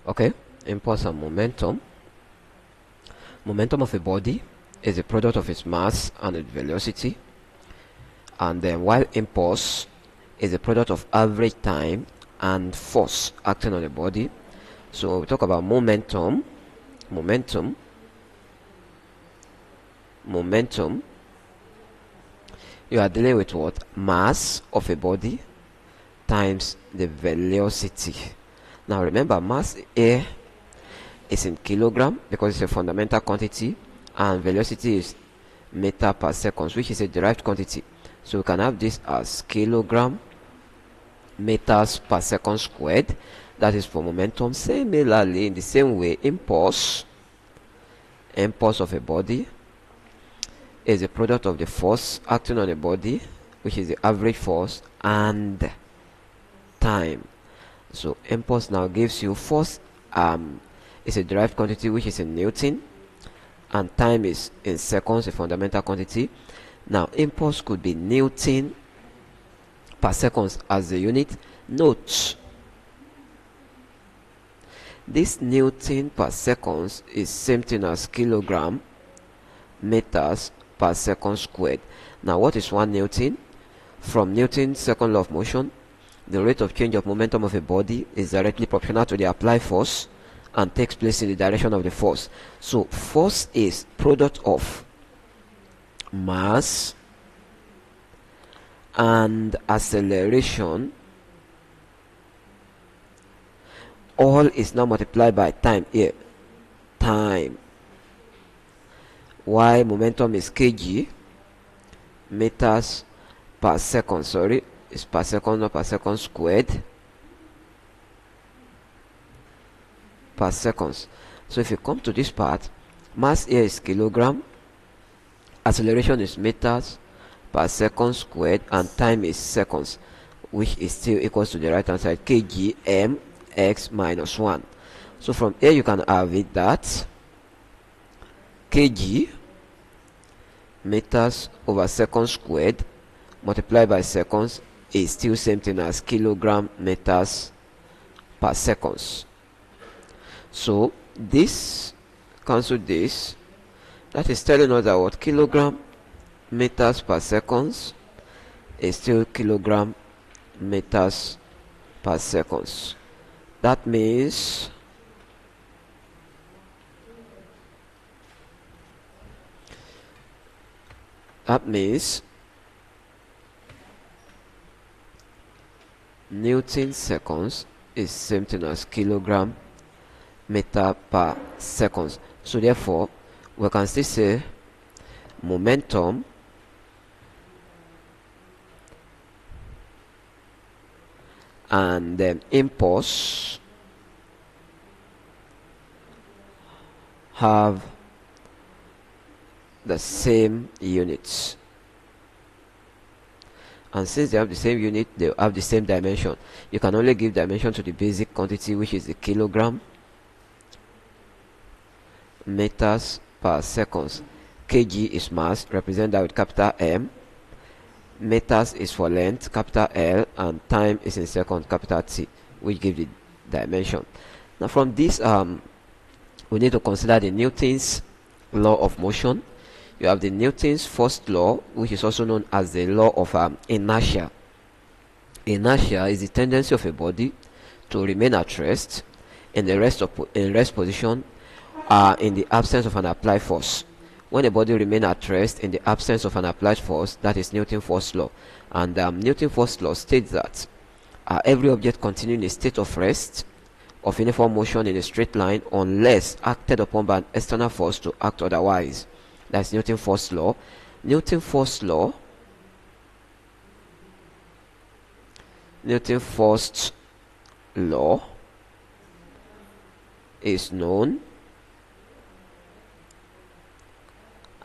Okay, impulse and momentum. Momentum of a body is a product of its mass and its velocity, and then while impulse is a product of average time and force acting on the body. So we talk about momentum. Momentum, you are dealing with what? Mass of a body times the velocity. Now remember, mass here is in kilogram because it's a fundamental quantity, and velocity is meter per second, which is a derived quantity. So we can have this as kilogram meters per second squared. That is for momentum. Similarly, in the same way, impulse of a body is a product of the force acting on a body, which is the average force, and time. So impulse now gives you force is a derived quantity which is in Newton, and time is in seconds, a fundamental quantity. Now impulse could be Newton per seconds as the unit. Note, this Newton per seconds is same thing as kilogram meters per second squared. Now what is 1 Newton? From Newton's second law of motion, the rate of change of momentum of a body is directly proportional to the applied force and takes place in the direction of the force. So force is product of mass and acceleration. All is now multiplied by time here. Time. Why momentum is kg meters per second. Sorry, it's per second, not per second squared. Per seconds. So if you come to this part, mass here is kilogram, acceleration is meters per second squared, and time is seconds, which is still equals to the right hand side, kg m x minus 1. So from here you can have it that kg meters over second squared multiplied by seconds is still same thing as kilogram meters per seconds. So this cancel this. That is telling us that what? Kilogram meters per seconds is still kilogram meters per seconds. That means Newton seconds is same thing as kilogram meter per seconds. So therefore we can still say momentum and then impulse have the same units, and since they have the same unit, they have the same dimension. You can only give dimension to the basic quantity, which is the kilogram meters per seconds. Kg is mass, represent that with capital M. Meters is for length, capital L, and time is in seconds, capital T, which give the dimension. Now from this we need to consider the Newton's law of motion. You have the Newton's first law, which is also known as the law of inertia. Inertia is the tendency of a body to remain at rest in the rest position in the absence of an applied force. When a body remains at rest in the absence of an applied force, that is Newton's first law. And Newton's first law states that every object continuing in a state of rest of uniform motion in a straight line unless acted upon by an external force to act otherwise. That's Newton's first law. Newton's first law is known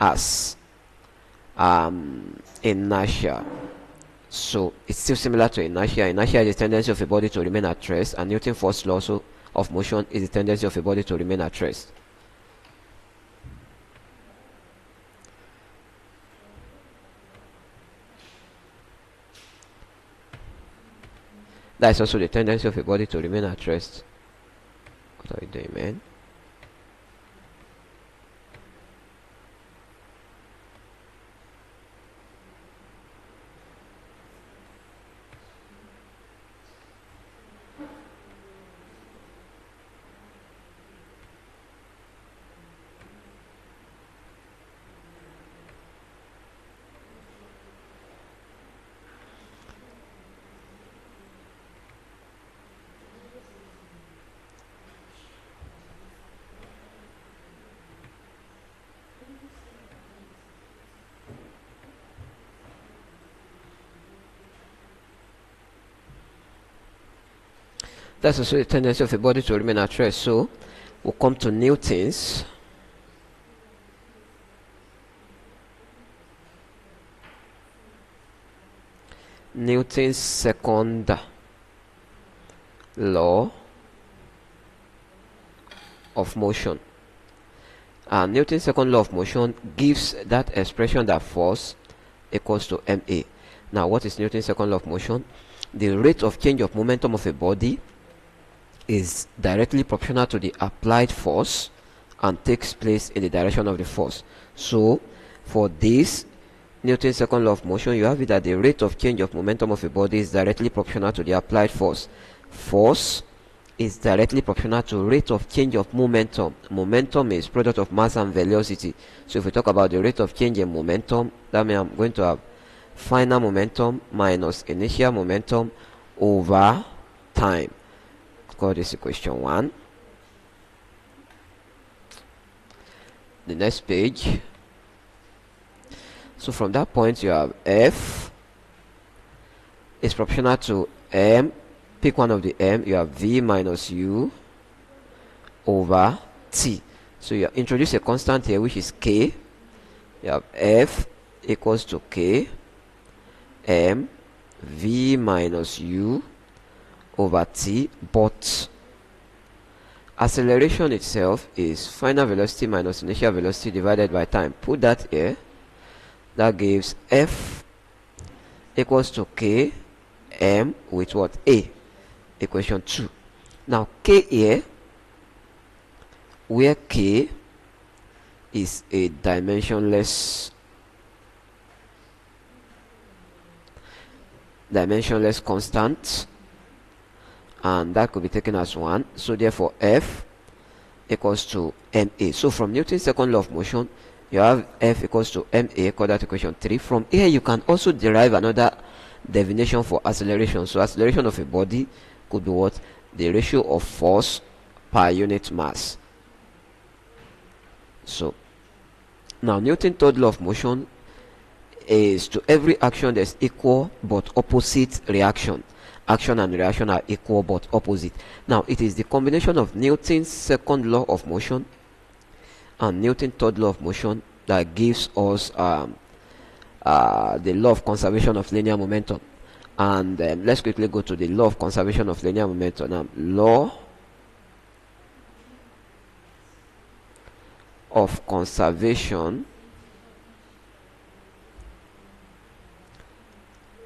as inertia. So it's still similar to inertia. Inertia is the tendency of a body to remain at rest, and Newton's first law also of motion is the tendency of a body to remain at rest. That is also the tendency of a body to remain at rest. What are you doing, man? That's also the tendency of a body to remain at rest. So we'll come to Newton's second law of motion. And Newton's second law of motion gives that expression that force equals to ma. Now, what is Newton's second law of motion? The rate of change of momentum of a body is directly proportional to the applied force and takes place in the direction of the force. So for this Newton's second law of motion, you have it that the rate of change of momentum of a body is directly proportional to the applied force. Force is directly proportional to rate of change of momentum. Momentum is product of mass and velocity. So if we talk about the rate of change in momentum, that means I'm going to have final momentum minus initial momentum over time. Call this equation 1. The next page. So from that point you have F is proportional to M. Pick one of the M. You have V minus U over T. So you introduce a constant here which is K. You have F equals to K M V minus U over T, but acceleration itself is final velocity minus initial velocity divided by time. Put that here. That gives F equals to K M with what? A. Equation 2. Now K here, where K is a dimensionless constant, and that could be taken as 1. So therefore F equals to ma. So from Newton's second law of motion, you have F equals to ma, call that equation 3. From here you can also derive another definition for acceleration. So acceleration of a body could be what? The ratio of force per unit mass. So now Newton's third law of motion is to every action there's equal but opposite reaction. Action and reaction are equal but opposite. Now it is the combination of Newton's second law of motion and Newton's third law of motion that gives us the law of conservation of linear momentum. And let's quickly go to the law of conservation of linear momentum. Now, law of conservation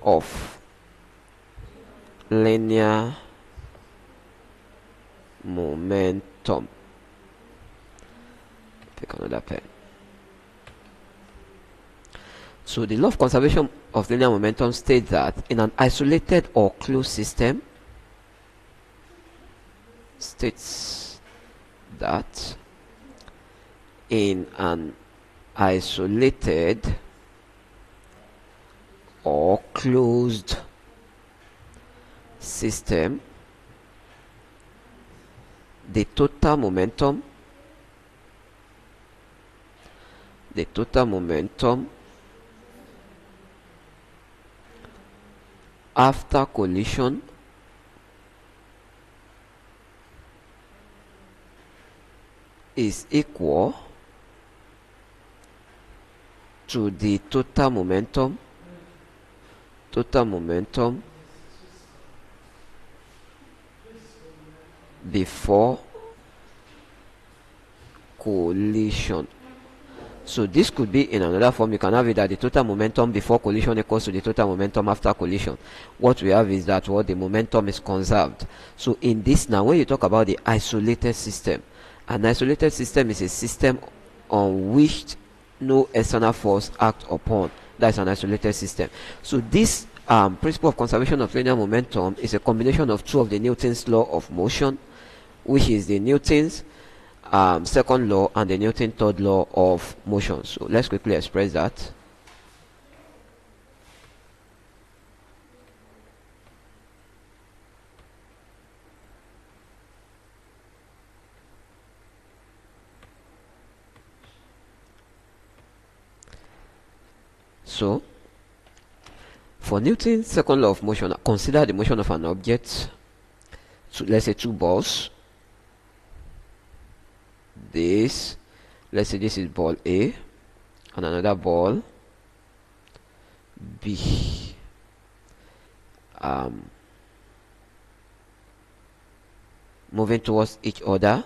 of linear momentum. Pick another pen. So the law of conservation of linear momentum states that in an isolated or closed system, in an isolated or closed system, the total momentum after collision is equal to the total momentum before collision. So this could be in another form. You can have it that the total momentum before collision equals to the total momentum after collision. What we have is that what the momentum is conserved. So in this now, when you talk about the isolated system, an isolated system is a system on which no external force acts upon. That's an isolated system. So this principle of conservation of linear momentum is a combination of two of the Newton's law of motion, which is the Newton's second law and the Newton's third law of motion. So let's quickly express that. So for Newton's second law of motion, consider the motion of an object. So let's say two balls. Let's say this is ball A and another ball B. Moving towards each other.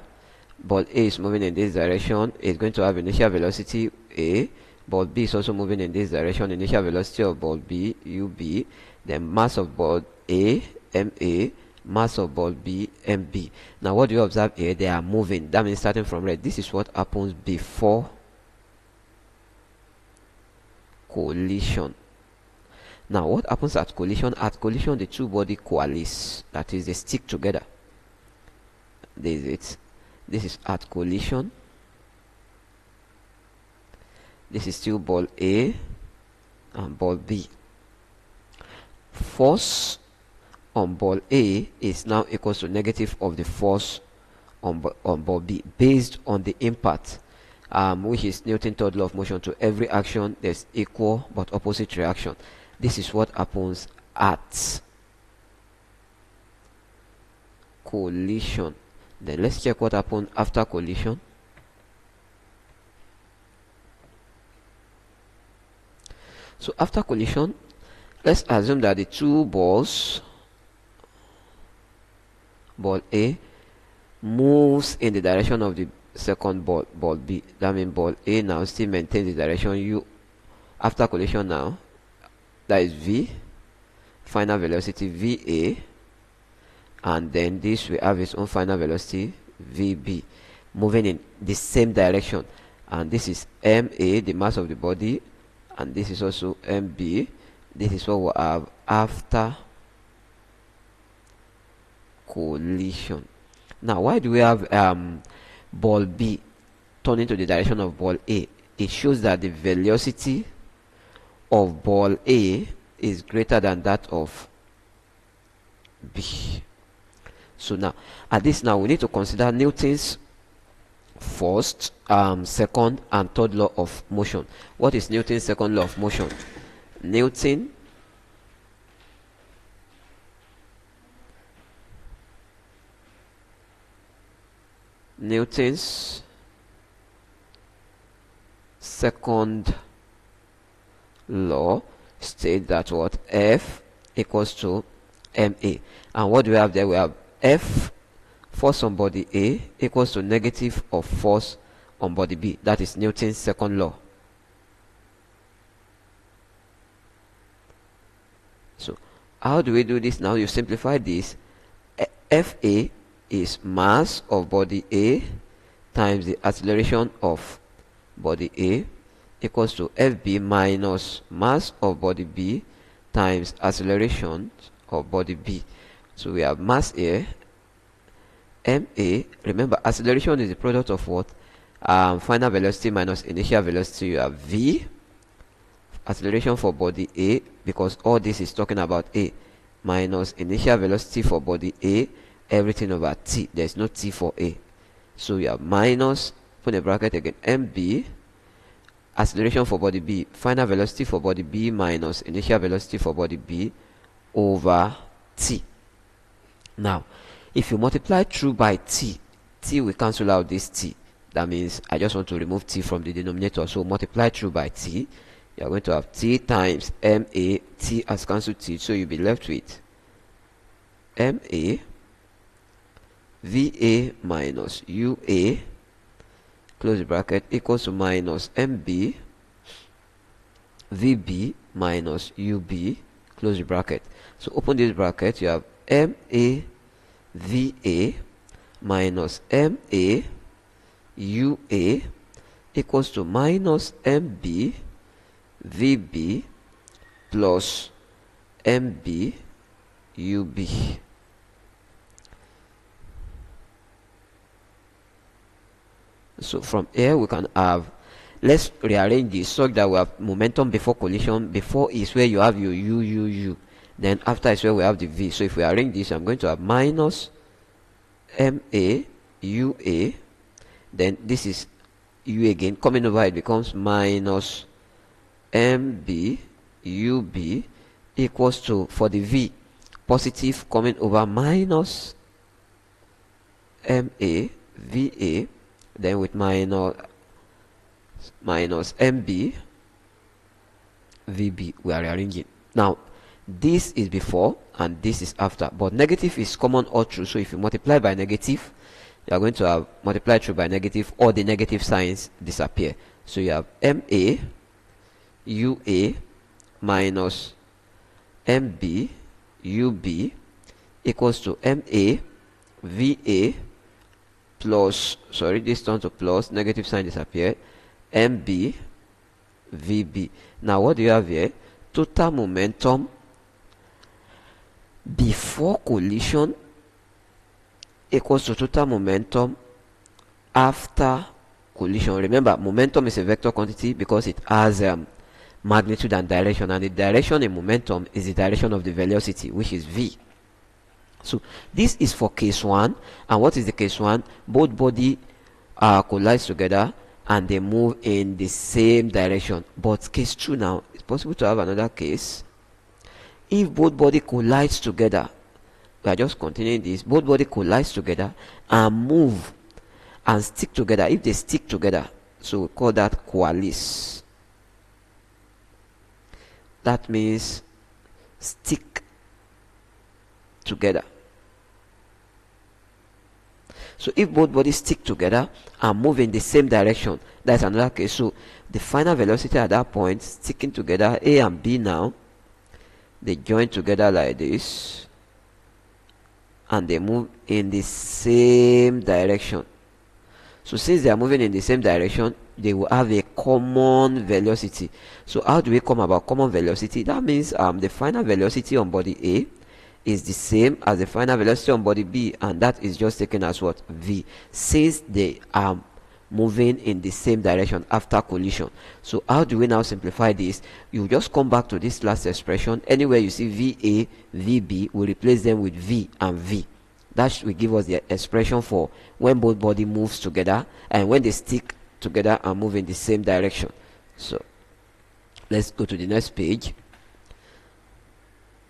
Ball A is moving in this direction. It's going to have initial velocity A. Ball B is also moving in this direction. Initial velocity of ball B, UB. Then mass of ball A, MA. Mass of ball B, MB. Now what do you observe here? They are moving. That means starting from red. This is what happens before collision. Now what happens at collision? At collision, the two bodies coalesce. That is, they stick together. This is it. This is at collision. This is still ball A and ball B. Force on ball A is now equal to negative of the force on ball B based on the impact, which is Newton's third law of motion. To every action there's equal but opposite reaction. This is what happens at collision. Then let's check what happened after collision. So after collision, let's assume that the two balls, ball A moves in the direction of the second ball, ball B. That means ball A now still maintains the direction U. After collision now, that is V, final velocity VA, and then this will have its own final velocity VB, moving in the same direction. And this is MA, the mass of the body, and this is also MB. This is what we have after collision. Now why do we have ball B turning to the direction of ball A? It shows that the velocity of ball A is greater than that of B. So now at this now we need to consider Newton's first, second and third law of motion. What is Newton's second law of motion? Newton's second law states that what F equals to ma. And what do we have there? We have F, force on body A, equals to negative of force on body B. That is Newton's second law. So how do we do this now? You simplify this. Fa is mass of body A times the acceleration of body A equals to Fb minus mass of body B times acceleration of body B. So we have mass here, ma. Remember, acceleration is the product of what? Final velocity minus initial velocity. You have v, acceleration for body A, because all this is talking about A, minus initial velocity for body A, everything over t. There's no t for A. So you have minus, put a bracket again, mb, acceleration for body B, final velocity for body B minus initial velocity for body B over t. Now, if you multiply through by t will cancel out this t. That means I just want to remove t from the denominator. So multiply through by t. You are going to have t times ma. T has cancelled t, so you'll be left with ma va minus ua close the bracket, equals to minus mb vb minus ub, close the bracket. So open this bracket, you have ma va minus ma ua equals to minus mb vb plus mb ub. So from here we can have, let's rearrange this so that we have momentum before collision. Before is where you have your u, then after is where we have the v. So if we arrange this, I'm going to have minus ma ua, then this is u again, coming over it becomes minus mb ub equals to, for the v, positive coming over minus ma va, then with minus mb vb, we are rearranging. Now this is before and this is after, but negative is common all through. So if you multiply by negative, you are going to have multiplied through by negative, or the negative signs disappear. So you have ma ua minus mb ub equals to ma va plus, sorry, this turns to plus, negative sign disappeared, mb vb. Now what do you have here? Total momentum before collision equals to total momentum after collision. Remember, momentum is a vector quantity because it has magnitude and direction, and the direction in momentum is the direction of the velocity, which is v. So this is for case 1. And what is the case 1? Both body collides together and they move in the same direction. But case 2 now, it's possible to have another case. If both body collides together, we are just continuing this, both body collides together and move and stick together. If they stick together, so we call that coalesce. That means stick together. So if both bodies stick together and move in the same direction, that's another case. So the final velocity at that point, sticking together, A and B now, they join together like this and they move in the same direction. So since they are moving in the same direction, they will have a common velocity. So how do we come about common velocity? That means the final velocity on body A is the same as the final velocity on body B, and that is just taken as what? V, since they are moving in the same direction after collision. So how do we now simplify this? You just come back to this last expression. Anywhere you see VA, VB, we replace them with V and V. That will give us the expression for when both body moves together and when they stick together and move in the same direction. So let's go to the next page.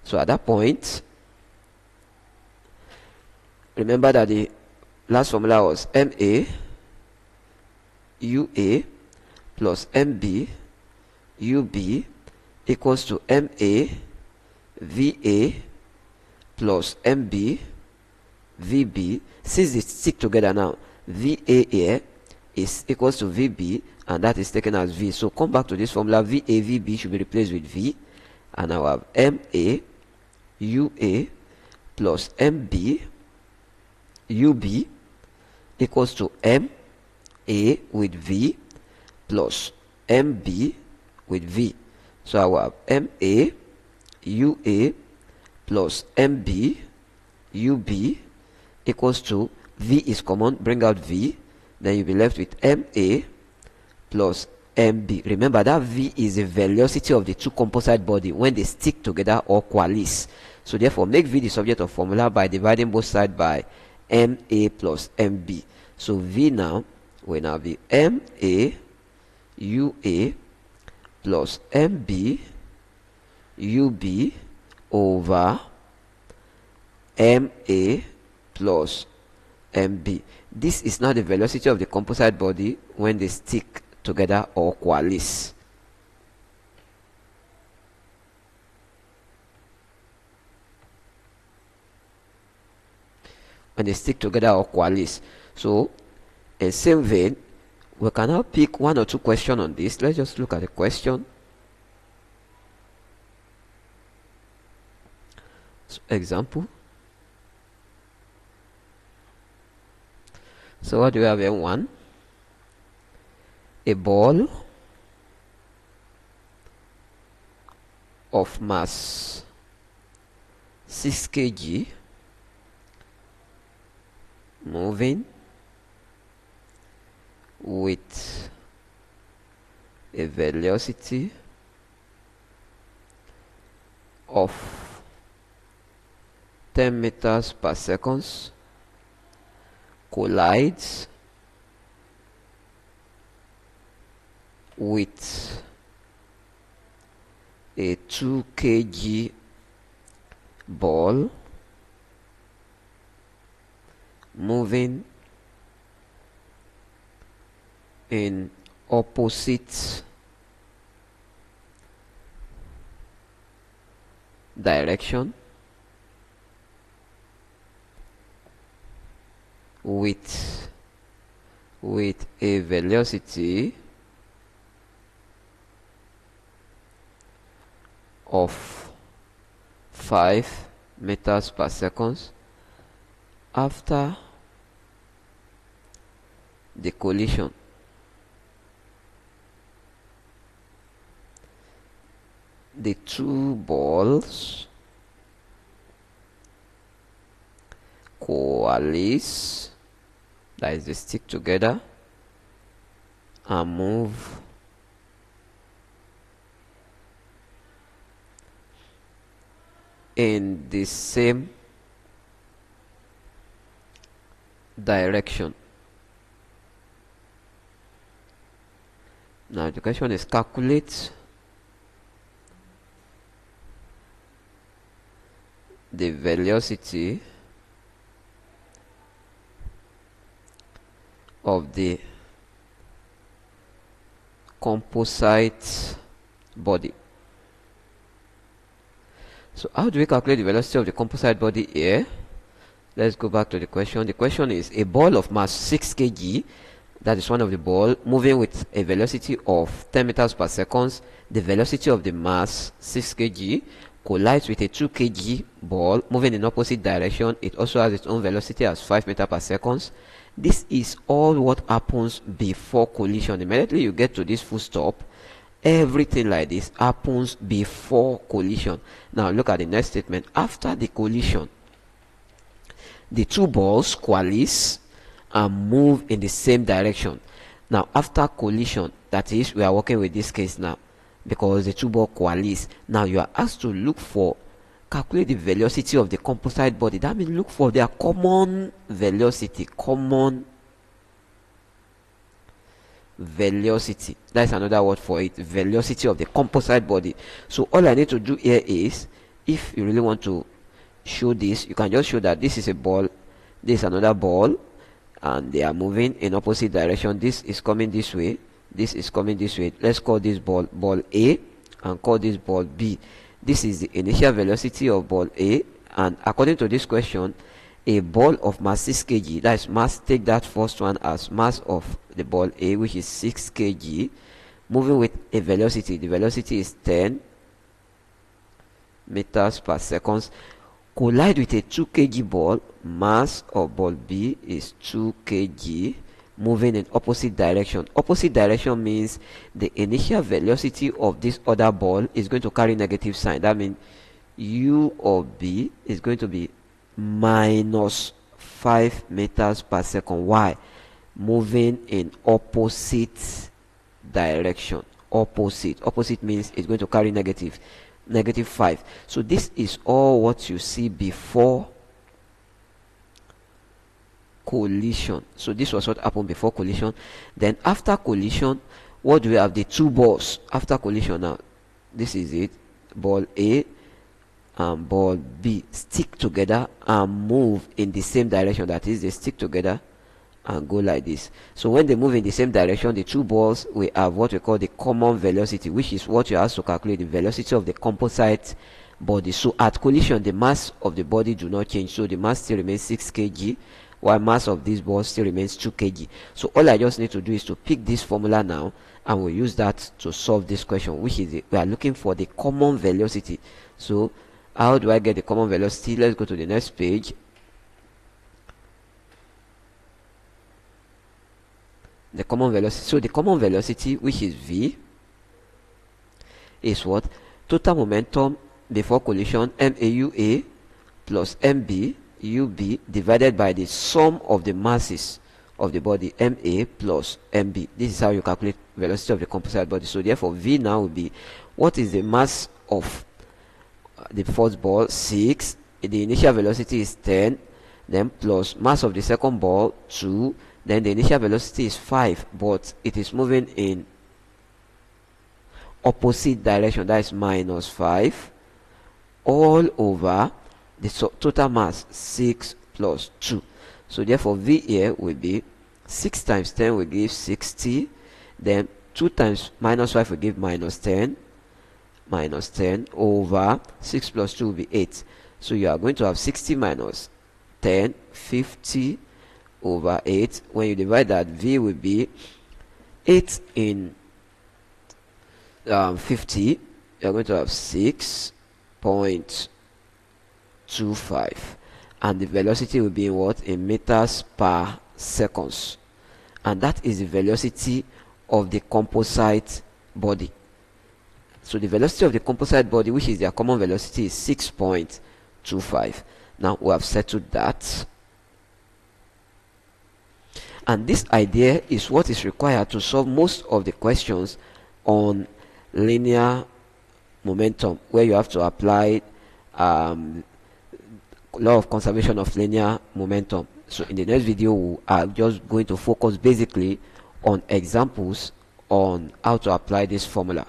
So at that point, remember that the last formula was MA UA plus MB UB equals to MA VA plus MB VB. Since they stick together now, VA here is equals to VB, and that is taken as V. So come back to this formula. VA VB should be replaced with V, and now I have MA UA plus MB UB equals to MA with V plus MB with V. So I will have MA UA plus MB UB equals to V is common, bring out V, then you'll be left with MA plus MB. Remember that V is the velocity of the two composite body when they stick together or coalesce. So therefore make V the subject of formula by dividing both sides by MA plus MB. So V now will now be MA UA plus MB UB over MA plus MB. This is now the velocity of the composite body when they stick together or coalesce. When they stick together or coalesce. So in same vein, We can now pick one or two questions on this. Let's just look at the question. So, example. So what do we have here? One, a ball of mass 6 kg moving with a velocity of 10 meters per second collides with a 2 kg ball moving in opposite direction with a velocity of 5 meters per second after the collision. The two balls coalesce, that is, they stick together and move in the same direction. Now the question is calculate the velocity of the composite body. So how do we calculate the velocity of the composite body here? Let's go back to the question. The question is a ball of mass 6 kg, that is one of the ball, moving with a velocity of 10 meters per second. The velocity of the mass 6 kg collides with a 2 kg ball moving in opposite direction. It also has its own velocity as 5 meters per second. This is all what happens before collision. Immediately you get to this full stop, everything like this happens before collision. Now look at the next statement. After the collision, the two balls coalesce and move in the same direction. Now after collision, that is, we are working with this case now because the two balls coalesce. Now you are asked to look for, calculate the velocity of the composite body. That means look for their common velocity. Common velocity. That's another word for it. Velocity of the composite body. So all I need to do here is, if you really want to show this, you can just show that this is a ball, this is another ball, and they are moving in opposite direction. This is coming this way, this is coming this way. Let's call this ball A and call this ball B. This is the initial velocity of ball A, and according to this question, a ball of mass 6 kg, that is mass, take that first one as mass of the ball A, which is 6 kg, moving with a velocity. The velocity is 10 meters per second, collide with a 2 kg ball. Mass of ball B is 2 kg, moving in opposite direction. Opposite direction means the initial velocity of this other ball is going to carry negative sign. That means U of B is going to be minus 5 meters per second. Why? Moving in opposite direction. Opposite means it's going to carry negative 5. So this is all what you see before collision. So this was what happened before collision. Then after collision, what do we have? The two balls after collision. Now this is it. Ball A and ball B stick together and move in the same direction. That is, they stick together and go like this. So when they move in the same direction, the two balls will have what we call the common velocity, which is what you have to calculate, the velocity of the composite body. So at collision, the mass of the body do not change, so the mass still remains 6 kg, while mass of this ball still remains 2 kg. So all I just need to do is to pick this formula now, and we'll use that to solve this question, which is we are looking for the common velocity. So how do I get the common velocity? Let's go to the next page. The common velocity. So the common velocity, which is v, is what? Total momentum before collision, MAUA plus MB divided by the sum of the masses of the body, MA plus MB. This is how you calculate velocity of the composite body. So therefore V now will be, what is the mass of the first ball? 6. The initial velocity is 10, then plus mass of the second ball 2, then the initial velocity is 5, but it is moving in opposite direction, that is minus 5, all over the total mass 6 plus 2. So therefore V here will be 6 times 10 will give 60, then 2 times minus 5 will give minus 10 over 6 plus 2 will be 8. So you are going to have 60 minus 10, 50 over 8. When you divide that, V will be 8 in 50. You are going to have 6.25, and the velocity will be in what? In meters per seconds, and that is the velocity of the composite body. So the velocity of the composite body, which is their common velocity, is 6.25. Now we have settled that, and this idea is what is required to solve most of the questions on linear momentum, where you have to apply law of conservation of linear momentum. So in the next video we are just going to focus basically on examples on how to apply this formula.